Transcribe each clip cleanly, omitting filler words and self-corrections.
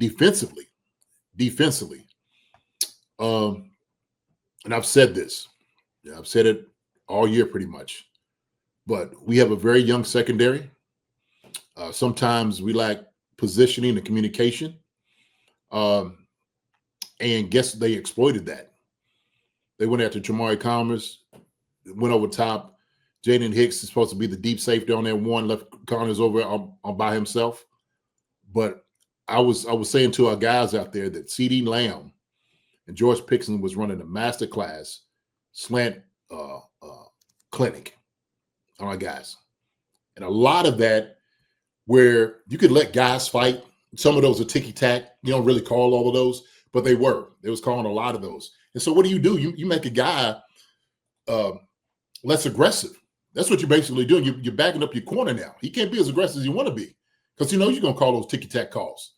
defensively. And I've said this. Yeah, I've said it all year pretty much. But we have a very young secondary. Sometimes we lack positioning and communication. And guess they exploited that. They went after Jamari Commerce, went over top. Jaden Hicks is supposed to be the deep safety on that one, left Connors over on by himself. But I was saying to our guys out there that C.D. Lamb and George Pickens was running a master class slant clinic on our guys. And a lot of that where you could let guys fight. Some of those are ticky-tack. You don't really call all of those, but they were. They was calling a lot of those. And so what do? You make a guy less aggressive. That's what you're basically doing. You're backing up your corner now. He can't be as aggressive as you want to be because he knows you're going to call those ticky-tack calls.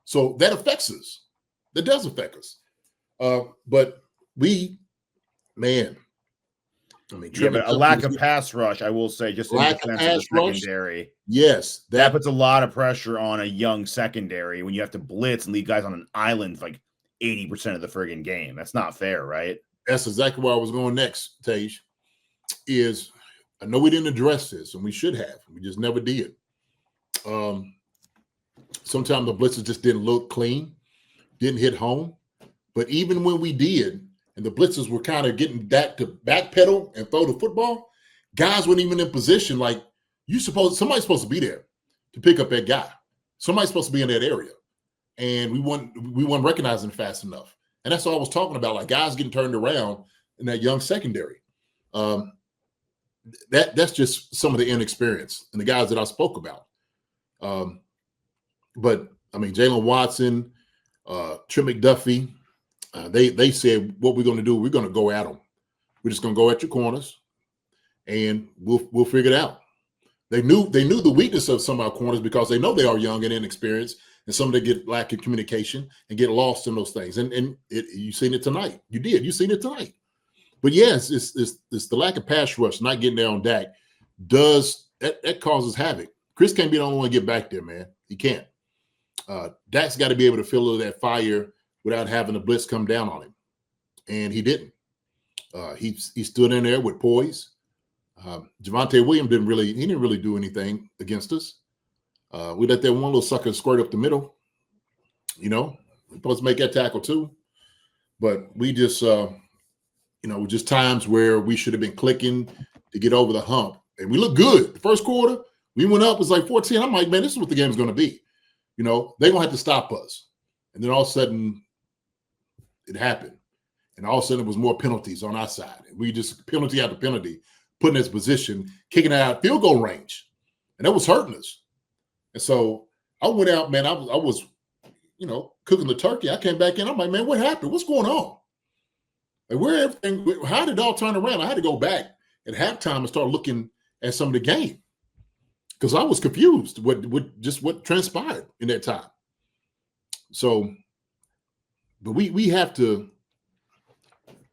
So that affects us. That does affect us. But but a lack of pass rush, I will say, just in defense of the secondary. Yes. That puts a lot of pressure on a young secondary when you have to blitz and leave guys on an island for like 80% of the friggin' game. That's not fair, right? That's exactly where I was going next, Tage, is I know we didn't address this, and we should have. We just never did. Sometimes the blitzes just didn't look clean, didn't hit home. But even when we did, and the blitzes were kind of getting back to backpedal and throw the football, guys weren't even in position. Like somebody's supposed to be there to pick up that guy. Somebody's supposed to be in that area. And we weren't recognizing fast enough. And that's what I was talking about, like guys getting turned around in that young secondary. That's just some of the inexperience and the guys that I spoke about. But I mean, Jalen Watson, Trent McDuffie, they said, what we're going to do, we're going to go at them. We're just going to go at your corners, and we'll figure it out. They knew the weakness of some of our corners because they know they are young and inexperienced, and some of them get lack of communication and get lost in those things. And you've seen it tonight. You've seen it tonight. But yes, it's the lack of pass rush, not getting there on Dak, that causes havoc. Chris can't be the only one to get back there, man. He can't. Dak's got to be able to feel that fire without having the blitz come down on him. And he didn't. He stood in there with poise. Javonte Williams didn't really do anything against us. We let that one little sucker squirt up the middle. We're supposed to make that tackle too. But we just, just times where we should have been clicking to get over the hump. And we looked good. The first quarter, we went up, it was like 14. I'm like, man, this is what the game's going to be. They're going to have to stop us. And then all of a sudden, it happened. And all of a sudden, it was more penalties on our side. And we just penalty after penalty, putting us in position, kicking it out field goal range. And that was hurting us. And so I went out, man. I was cooking the turkey. I came back in. I'm like, man, what happened? What's going on? Like, how did it all turn around? I had to go back at halftime and start looking at some of the game because I was confused what transpired in that time. So, but we have to,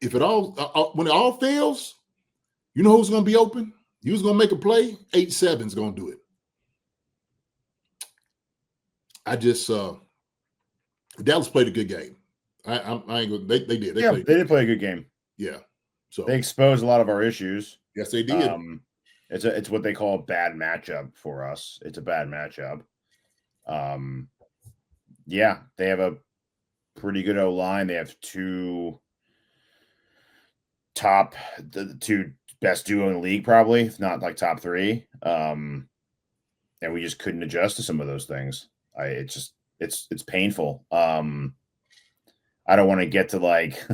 if it all, when it all fails, you know who's going to be open? Who's going to make a play? 8-7's going to do it. Dallas played a good game. I ain't gonna, they did. They did play a good game. Yeah. So they exposed a lot of our issues. Yes, they did. It's what they call a bad matchup for us. It's a bad matchup. Yeah, they have a pretty good O-line. They have the two best duo in the league, probably, if not like top three. And we just couldn't adjust to some of those things. It's painful. I don't want to get to like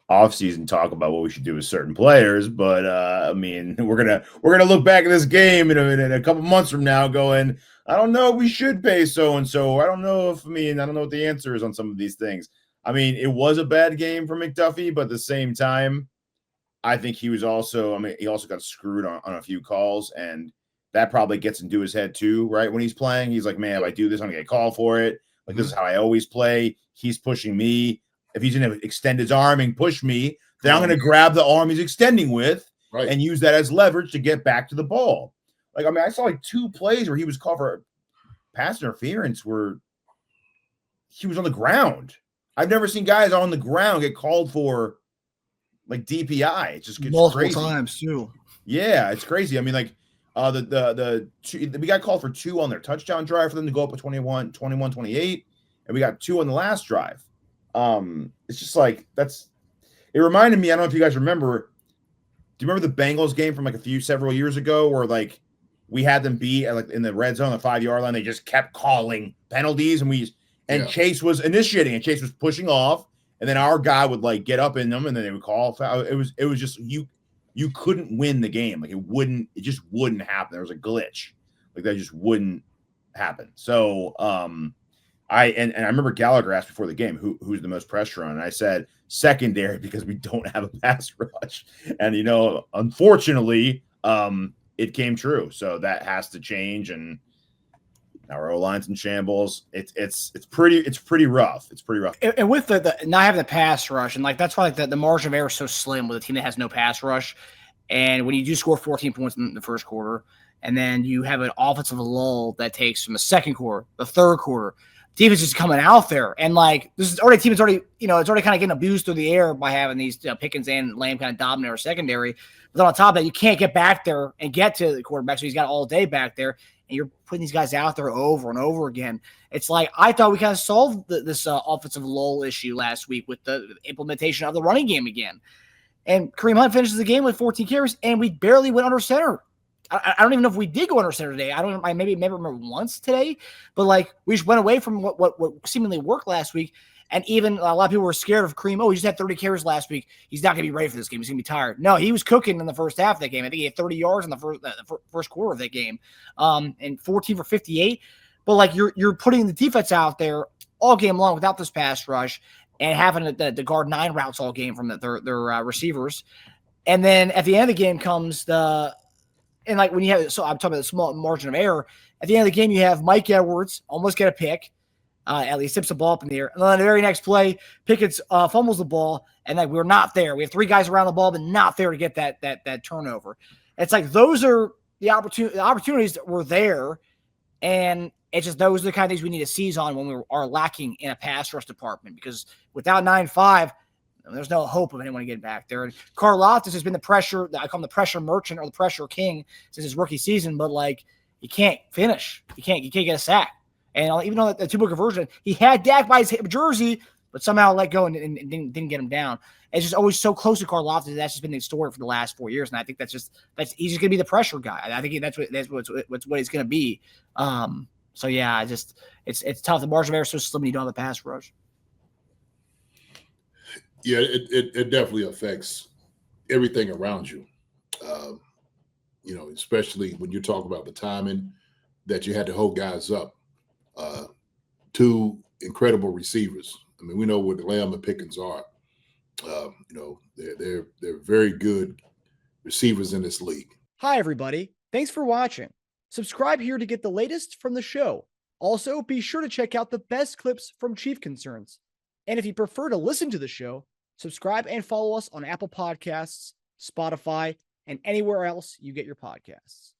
off-season talk about what we should do with certain players, but I mean, we're gonna look back at this game in a couple months from now, going, I don't know if we should pay so and so. I don't know what the answer is on some of these things. I mean, it was a bad game for McDuffie, but at the same time, I think he also got screwed on a few calls, and that probably gets into his head too, right? When he's playing, he's like, man, if I do this, I'm gonna get called for it. Like, this is how I always play. He's pushing me. If he's going to extend his arm and push me, then I'm going to grab the arm he's extending with and use that as leverage to get back to the ball. Like, I mean, I saw like 2 plays where he was called for pass interference where he was on the ground. I've never seen guys on the ground get called for like DPI. It's just multiple crazy. times too. Yeah, it's crazy. I mean, like we got called for 2 on their touchdown drive for them to go up at 21-28, and we got 2 on the last drive. It's just like it reminded me, I don't know if you guys remember. Do you remember the Bengals game from like several years ago where like we had them beat at, like in the red zone, the 5-yard line? They just kept calling penalties, and Chase was initiating, and Chase was pushing off, and then our guy would like get up in them, and then they would call foul. It was just you couldn't win the game. Like it just wouldn't happen. There was a glitch. Like that just wouldn't happen. So I remember Gallagher asked before the game who's the most pressure on, and I said secondary because we don't have a pass rush. And unfortunately, it came true. So that has to change, and our O-line's in shambles. It's pretty rough. It's pretty rough. And with the not having the pass rush, and like that's why like the margin of error is so slim with a team that has no pass rush. And when you do score 14 points in the first quarter, and then you have an offensive lull that takes from the second quarter, the third quarter, defense is coming out there, and like this is already a team that's already it's already kind of getting abused through the air by having these Pickens and Lamb kind of dominate our secondary. But on top of that, you can't get back there and get to the quarterback, so he's got all day back there, and you're putting these guys out there over and over again. It's like I thought we kind of solved this offensive lull issue last week with the implementation of the running game again. And Kareem Hunt finishes the game with 14 carries, and we barely went under center. I don't even know if we did go under center today. I maybe remember once today, but like we just went away from what seemingly worked last week. And even a lot of people were scared of Kareem. Oh, he just had 30 carries last week. He's not going to be ready for this game. He's going to be tired. No, he was cooking in the first half of that game. I think he had 30 yards in the first quarter of that game, and 14 for 58. But like you're putting the defense out there all game long without this pass rush and having the guard 9 routes all game from their receivers. And then at the end of the game comes and like when you have, so I'm talking about the small margin of error. At the end of the game, you have Mike Edwards almost get a pick. At least tips the ball up in the air. And then the very next play, Pickett fumbles the ball, and like we're not there. We have 3 guys around the ball, but not there to get that turnover. It's like those are the opportunities that were there, and it's just those are the kind of things we need to seize on when we are lacking in a pass rush department. Because without 9-5, there's no hope of anyone getting back there. And Karlaftis has been the pressure. I call him the pressure merchant or the pressure king since his rookie season. But like you can't finish. You can't get a sack. And even though the two-book conversion, he had Dak by his jersey, but somehow let go and didn't get him down. It's just always so close to Karlaftis. That's just been the story for the last 4 years, and I think he's just going to be the pressure guy. I think that's what he's going to be. So yeah, it's tough. The margin of error is so slim when you don't have the pass rush. Yeah, it definitely affects everything around you. Especially when you talk about the timing that you had to hold guys up. 2 incredible receivers. I mean, we know what the Lamb and Pickens are. They're very good receivers in this league. Hi, everybody. Thanks for watching. Subscribe here to get the latest from the show. Also, be sure to check out the best clips from Chief Concerns. And if you prefer to listen to the show, subscribe and follow us on Apple Podcasts, Spotify, and anywhere else you get your podcasts.